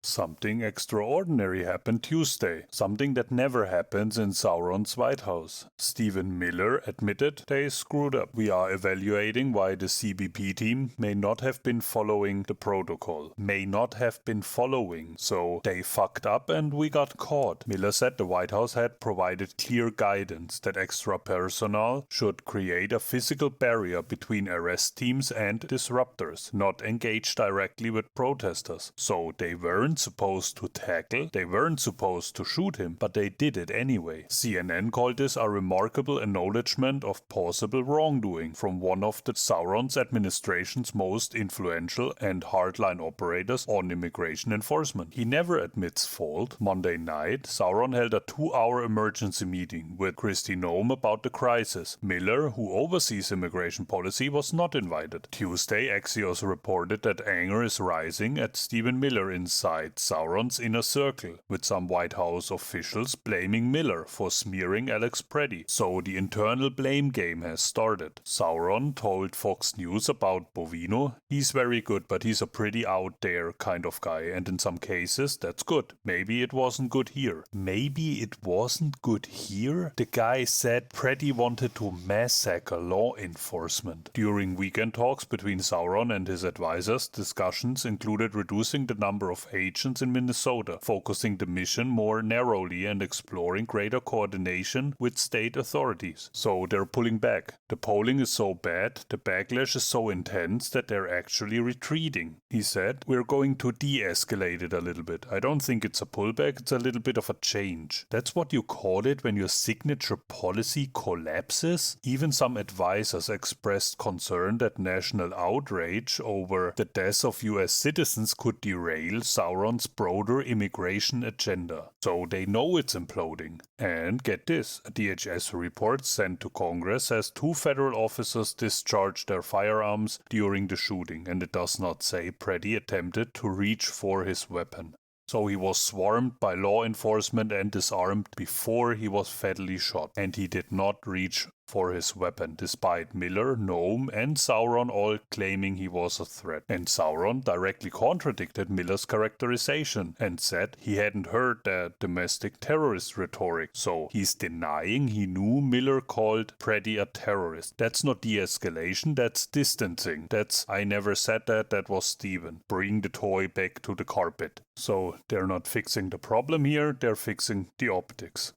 Something extraordinary happened Tuesday, something that never happens in Sauron's White House. Stephen Miller admitted they screwed up. We are evaluating why the CBP team may not have been following the protocol. So they fucked up and we got caught. Miller said the White House had provided clear guidance that extra personnel should create a physical barrier between arrest teams and disruptors, not engage directly with protesters. So they weren't supposed to tackle, they weren't supposed to shoot him, but they did it anyway. CNN called this a remarkable acknowledgement of possible wrongdoing from one of the Sauron's administration's most influential and hardline operators on immigration enforcement. He never admits fault. Monday night, Sauron held a 2-hour emergency meeting with Kristi Noem about the crisis. Miller, who oversees immigration policy, was not invited. Tuesday, Axios reported that anger is rising at Stephen Miller inside Sauron's inner circle, with some White House officials blaming Miller for smearing Alex Preddy. So the internal blame game has started. Sauron told Fox News about Bovino, "He's very good, but he's a pretty out there kind of guy, and in some cases that's good. Maybe it wasn't good here." Maybe it wasn't good here? The guy said Preddy wanted to massacre law enforcement. During weekend talks between Sauron and his advisors, discussions included reducing the number of agents in Minnesota, focusing the mission more narrowly and exploring greater coordination with state authorities. So they're pulling back. The polling is so bad, the backlash is so intense that they're actually retreating. He said, "We're going to de-escalate it a little bit. I don't think it's a pullback, it's a little bit of a change." That's what you call it when your signature policy collapses? Even some advisors expressed concern that national outrage over the deaths of US citizens could derail Sauron's broader immigration agenda. So they know it's imploding. And get this, a DHS report sent to Congress says 2 federal officers discharged their firearms during the shooting, and it does not say Preddy attempted to reach for his weapon. So he was swarmed by law enforcement and disarmed before he was fatally shot, and he did not reach for his weapon, despite Miller, Noem, and Sauron all claiming he was a threat. And Sauron directly contradicted Miller's characterization and said he hadn't heard that domestic terrorist rhetoric. So he's denying he knew Miller called Preddy a terrorist. That's not de-escalation, that's distancing. That's, "I never said that, that was Stephen." Bring the toy back to the carpet. So they're not fixing the problem here, they're fixing the optics.